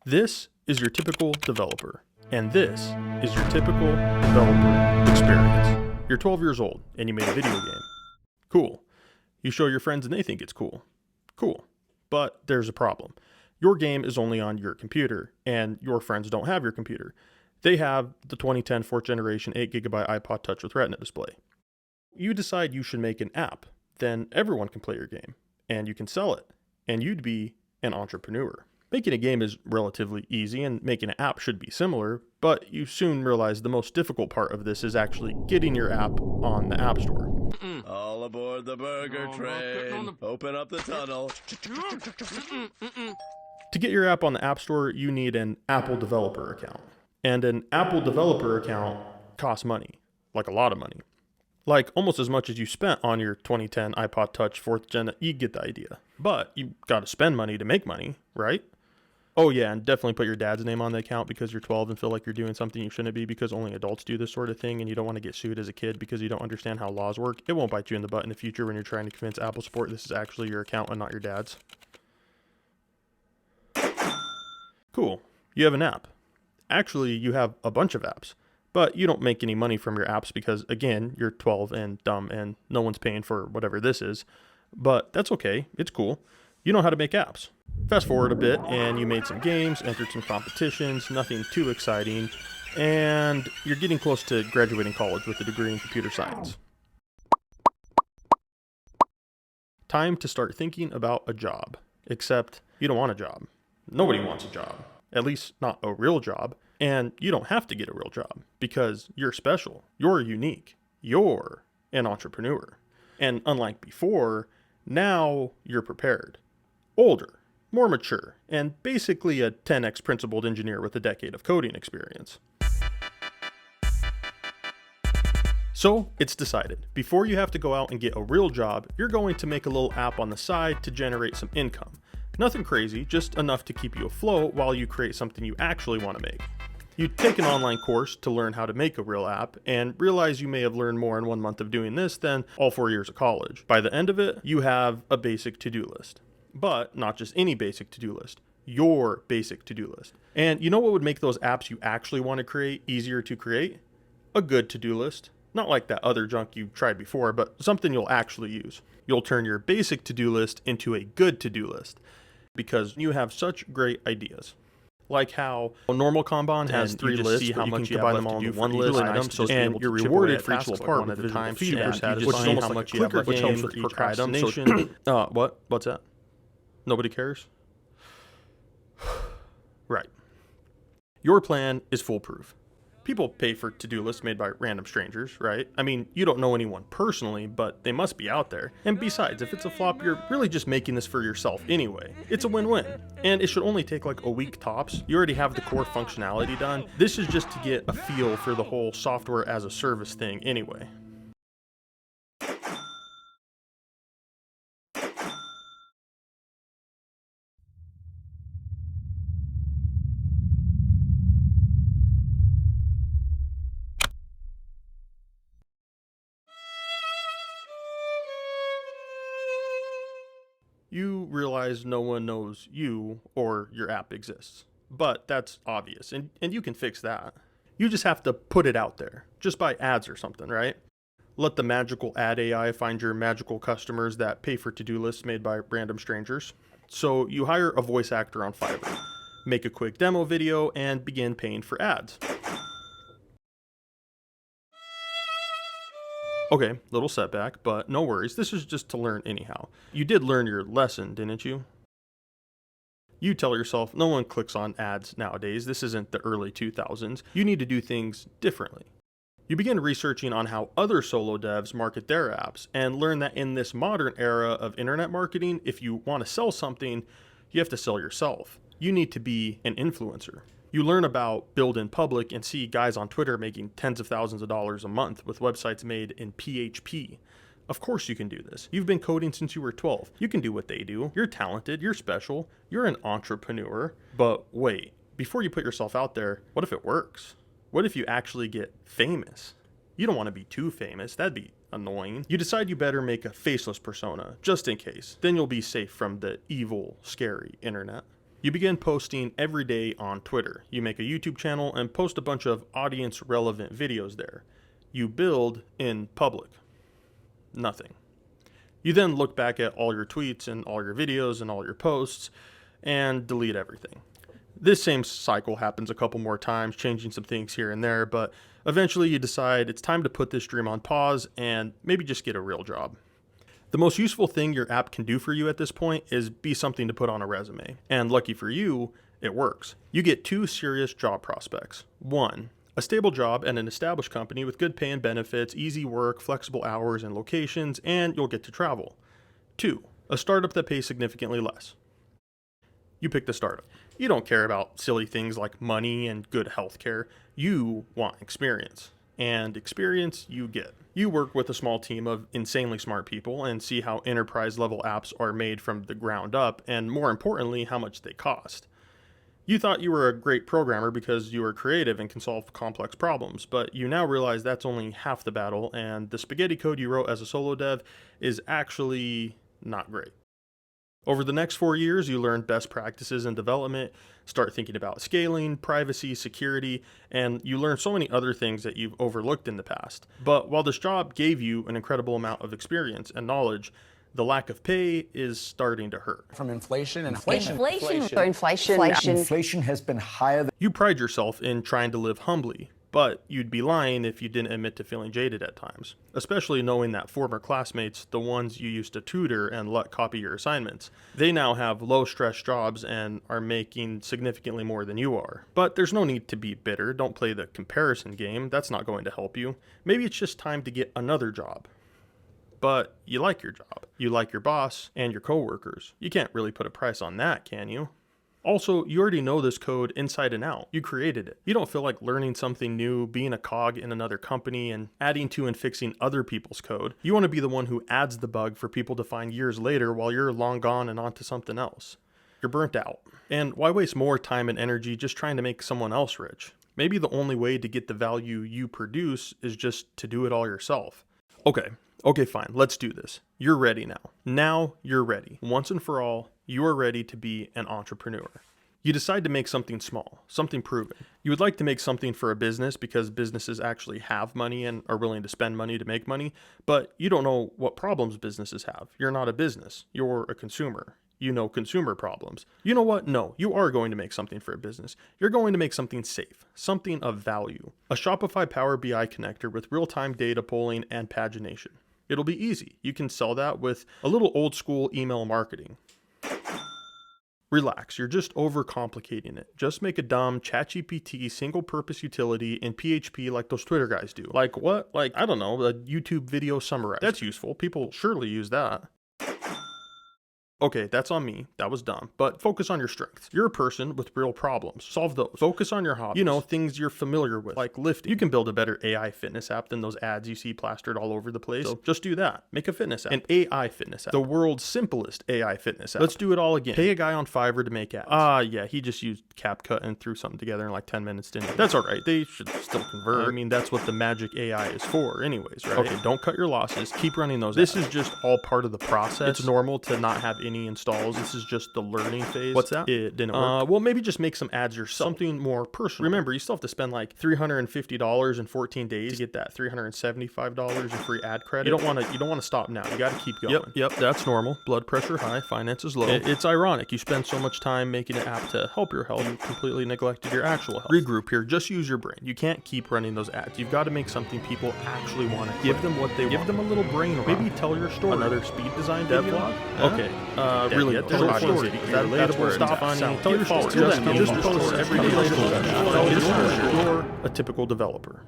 This is your typical developer, and this is your typical developer experience. You're 12 years old, and you made a video game. Cool. You show your friends and they think it's cool. Cool. But there's a problem. Your game is only on your computer, and your friends don't have your computer. They have the 2010 4th generation 8GB iPod Touch with Retina display. You decide you should make an app. Then everyone can play your game, and you can sell it, and you'd be an entrepreneur. Making a game is relatively easy, and making an app should be similar, but you soon realize the most difficult part of this is actually getting your app on the App Store. All aboard the burger train. Open up the tunnel. To get your app on the App Store, you need an Apple developer account. And an Apple developer account costs money, like a lot of money. Like almost as much as you spent on your 2010 iPod Touch 4th gen, you get the idea. But you got to spend money to make money, right? Oh yeah, and definitely put your dad's name on the account because you're 12 and feel like you're doing something you shouldn't be because only adults do this sort of thing and you don't want to get sued as a kid because you don't understand how laws work. It won't bite you in the butt in the future when you're trying to convince Apple support this is actually your account and not your dad's. Cool. You have an app. Actually, you have a bunch of apps, but you don't make any money from your apps because, again, you're 12 and dumb and no one's paying for whatever this is. But that's okay. It's cool. You know how to make apps. Fast forward a bit and you made some games, entered some competitions, nothing too exciting, and you're getting close to graduating college with a degree in computer science. Time to start thinking about a job, except you don't want a job. Nobody wants a job, at least not a real job, and you don't have to get a real job because you're special, you're unique, you're an entrepreneur. And unlike before, now you're prepared, older, more mature, and basically a 10x principled engineer with a decade of coding experience. So it's decided, before you have to go out and get a real job, you're going to make a little app on the side to generate some income. Nothing crazy, just enough to keep you afloat while you create something you actually want to make. You take an online course to learn how to make a real app and realize you may have learned more in 1 month of doing this than all 4 years of college. By the end of it, you have a basic to-do list. But not just any basic to-do list, your basic to-do list. And you know what would make those apps you actually want to create easier to create? A good to-do list. Not like that other junk you tried before, but something you'll actually use. You'll turn your basic to-do list into a good to-do list because you have such great ideas. Like how a normal Kanban has 3 lists, see how much you buy them all in one list item, and you're rewarded for each little part with the time feature satisfying, which is almost like a clicker game for each item. What's that? Nobody cares? Right. Your plan is foolproof. People pay for to-do lists made by random strangers, right? I mean, you don't know anyone personally, but they must be out there. And besides, if it's a flop, you're really just making this for yourself anyway. It's a win-win. And it should only take like a week tops. You already have the core functionality done. This is just to get a feel for the whole software as a service thing anyway. You realize no one knows you or your app exists. But that's obvious, and you can fix that. You just have to put it out there, just by ads or something, right? Let the magical ad AI find your magical customers that pay for to-do lists made by random strangers. So you hire a voice actor on Fiverr, make a quick demo video, and begin paying for ads. Okay, little setback, but no worries, this is just to learn anyhow. You did learn your lesson, didn't you? You tell yourself, no one clicks on ads nowadays, this isn't the early 2000s, you need to do things differently. You begin researching on how other solo devs market their apps, and learn that in this modern era of internet marketing, if you want to sell something, you have to sell yourself. You need to be an influencer. You learn about build in public and see guys on Twitter making tens of thousands of dollars a month with websites made in PHP. Of course you can do this. You've been coding since you were 12. You can do what they do. You're talented, you're special, you're an entrepreneur. But wait, before you put yourself out there, what if it works? What if you actually get famous? You don't want to be too famous, that'd be annoying. You decide you better make a faceless persona, just in case. Then you'll be safe from the evil, scary internet. You begin posting every day on Twitter. You make a YouTube channel and post a bunch of audience relevant videos there. You build in public. Nothing. You then look back at all your tweets and all your videos and all your posts and delete everything. This same cycle happens a couple more times, changing some things here and there, but eventually you decide it's time to put this dream on pause and maybe just get a real job. The most useful thing your app can do for you at this point is be something to put on a resume. And lucky for you, it works. You get 2 serious job prospects. 1, a stable job at an established company with good pay and benefits, easy work, flexible hours and locations, and you'll get to travel. 2, a startup that pays significantly less. You pick the startup. You don't care about silly things like money and good health care. You want experience. And experience you get. You work with a small team of insanely smart people and see how enterprise level apps are made from the ground up, and more importantly, how much they cost. You thought you were a great programmer because you were creative and can solve complex problems, but you now realize that's only half the battle, and the spaghetti code you wrote as a solo dev is actually not great. Over the next 4 years, you learn best practices in development, start thinking about scaling, privacy, security, and you learn so many other things that you've overlooked in the past. But while this job gave you an incredible amount of experience and knowledge, the lack of pay is starting to hurt. From inflation has been higher than... You pride yourself in trying to live humbly, but you'd be lying if you didn't admit to feeling jaded at times, especially knowing that former classmates, the ones you used to tutor and let copy your assignments, they now have low-stress jobs and are making significantly more than you are. But there's no need to be bitter. Don't play the comparison game. That's not going to help you. Maybe it's just time to get another job. But you like your job. You like your boss and your coworkers. You can't really put a price on that, can you? Also, you already know this code inside and out. You created it. You don't feel like learning something new, being a cog in another company, and adding to and fixing other people's code. You want to be the one who adds the bug for people to find years later while you're long gone and on to something else. You're burnt out. And why waste more time and energy just trying to make someone else rich? Maybe the only way to get the value you produce is just to do it all yourself. Okay, fine, let's do this. You're ready now. Now you're ready. Once and for all, you are ready to be an entrepreneur. You decide to make something small, something proven. You would like to make something for a business because businesses actually have money and are willing to spend money to make money, but you don't know what problems businesses have. You're not a business, you're a consumer. You know consumer problems. You know what? No, you are going to make something for a business. You're going to make something safe, something of value. A Shopify Power BI connector with real-time data pulling and pagination. It'll be easy. You can sell that with a little old school email marketing. Relax, you're just overcomplicating it. Just make a dumb ChatGPT single purpose utility in PHP like those Twitter guys do. Like what? Like, I don't know, a YouTube video summarizer. That's useful. People surely use that. Okay, that's on me. That was dumb. But focus on your strengths. You're a person with real problems. Solve those. Focus on your hobbies. You know, things you're familiar with, like lifting. You can build a better AI fitness app than those ads you see plastered all over the place. So just do that. Make a fitness app. An AI fitness app. The world's simplest AI fitness app. Let's do it all again. Pay a guy on Fiverr to make ads. Yeah, he just used CapCut and threw something together in like 10 minutes, didn't he? That's all right. They should still convert. I mean, that's what the magic AI is for anyways, right? Okay, don't cut your losses. Keep running those ads. This is just all part of the process. It's normal to not have any installs. This is just the learning phase. What's that? It didn't work. Well, maybe just make some ads yourself. Something more personal. Remember, you still have to spend like $350 in 14 days to get that $375 in free ad credit. You don't want to stop now. You got to keep going. Yep, that's normal. Blood pressure high, finances low. It's ironic. You spend so much time making an app to help your health, you completely neglected your actual health. Regroup here. Just use your brain. You can't keep running those ads. You've got to make something people actually want to. Give them what they want. Give them a little brain. Maybe tell your story. Another speed design dev vlog. Okay. Really, short story. Relatable, stop funny. Tell your followers. Just post every day. You're a typical developer.